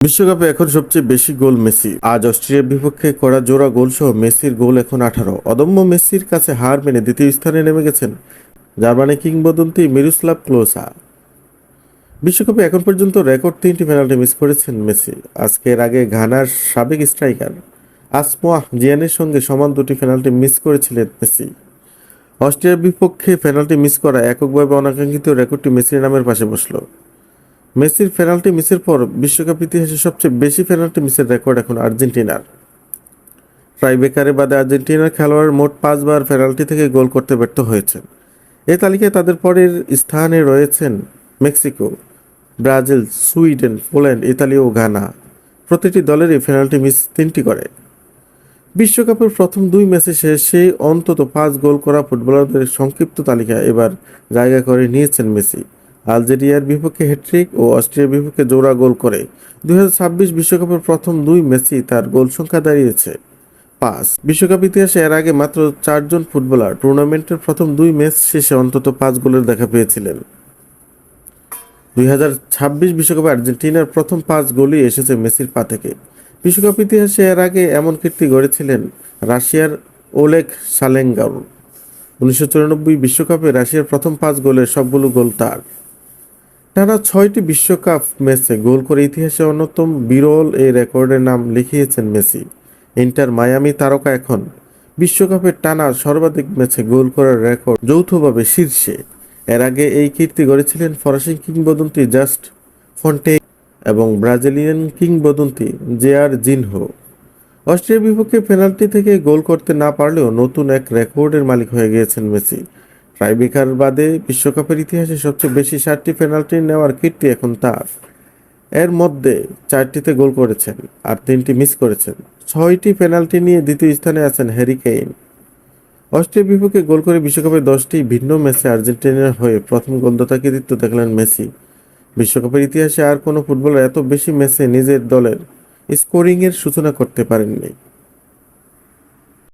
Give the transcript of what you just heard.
বিশ্বকাপে এখন সবচেয়ে বেশি গোল মেসি। আজ অস্ট্রিয়ার বিপক্ষে করা জোড়া গোল সহ মেসির গোল এখন 18। অদম্য মেসির কাছে হার মেনে দ্বিতীয় স্থানে নেমে গেছেন জার্মানি কিংবদন্তি মিরোস্লাভ ক্লোসা। বিশ্বকাপে এখন পর্যন্ত রেকর্ড 3টি পেনাল্টি মিস করেছেন মেসি। আজকের আগে ঘানার সাবেক স্ট্রাইকার আসমাহ জিয়ানের সঙ্গে সমান 2টি পেনাল্টি মিস করেছিলেন মেসি। অস্ট্রিয়ার বিপক্ষে পেনাল্টি মিস করা এককভাবে অনাকাঙ্ক্ষিত রেকর্ডটি মেসির নামের পাশে বসল। মেসির পেনাল্টি মিসের পর বিশ্বকাপ ইতিহাসে সবচেয়ে বেশি পেনাল্টি মিসের রেকর্ড এখন আর্জেন্টিনার। ট্রাইবেকারে বাদে আর্জেন্টিনার খেলোয়াড় মোট 5বার পেনাল্টি থেকে গোল করতে ব্যর্থ হয়েছেন। এই তালিকায় তাদের পরের স্থানে রয়েছেন Mexico, Brazil, Sweden, Poland, Italy ও ঘানা। প্রতিটি দলেরই পেনাল্টি মিস 3টি করে। বিশ্বকাপের প্রথম 2 ম্যাচে শেষে অন্তত 5 গোল করা ফুটবলারদের সংক্ষিপ্ত তালিকায় এবার জায়গা করে নিয়েছেন মেসি। আলজেরিয়ার বিপক্ষে হ্যাট্রিক ও অস্ট্রিয়ার বিপক্ষে জোড়া গোল করে 2026 বিশ্বকাপের প্রথম 2 ম্যাচে তার গোল সংখ্যা দাঁড়িয়েছে 5। বিশ্বকাপ ইতিহাসে এর আগে মাত্র 4 জন ফুটবলার টুর্নামেন্টের প্রথম 2 ম্যাচ শেষে অন্তত 5 গোলের দেখা পেয়েছিলেন। 2026 বিশ্বকাপে আর্জেন্টিনার প্রথম 5 গোলই এসেছে মেসির পা থেকে। বিশ্বকাপ ইতিহাসে এর আগে এমন কীর্তি গড়েছিলেন রাশিয়ার ওলেগ শালেঙ্গার। 1994 বিশ্বকাপে রাশিয়ার প্রথম 5 গোলের সবগুলো গোল তার। টানা 6টি বিশ্বকাপ ম্যাচে গোল করে ইতিহাসে অন্যতম বিরল এই রেকর্ডের নাম লিখিয়েছেন মেসি। ইন্টার মায়ামি তারকা এখন বিশ্বকাপের টানা সর্বাধিক ম্যাচে গোল করার রেকর্ড যৌথভাবে শীর্ষে। এর আগে এই কীর্তি গড়েছিলেন ফরাসি কিংবদন্তি জাস্ট ফন্টেইন এবং ব্রাজিলিয়ান কিংবদন্তি জেয়ার জিনহো। অস্ট্রিয়ার বিপক্ষে পেনাল্টি থেকে গোল করতে না পারলেও নতুন এক রেকর্ডের মালিক হয়ে গিয়েছেন মেসি। ট্রাইবেকার বাদে বিশ্বকাপের ইতিহাসে সবচেয়ে বেশি 7টি পেনাল্টি নেওয়ার কীর্তি এখন তার। এর মধ্যে 4টিতে গোল করেছেন আর 3টি মিস করেছেন। 6টি পেনাল্টি নিয়ে দ্বিতীয় স্থানে আছেন হ্যারি কেইন। অস্ট্রিয়ার বিপক্ষে গোল করে বিশ্বকাপের 10টি ভিন্ন ম্যাচে আর্জেন্টিনার হয়ে প্রথম গোলদাতা কৃতিত্ব দেখলেন মেসি। বিশ্বকাপের ইতিহাসে আর কোনো ফুটবলার এত বেশি ম্যাচে নিজের দলের স্কোরিংয়ের সূচনা করতে পারেননি।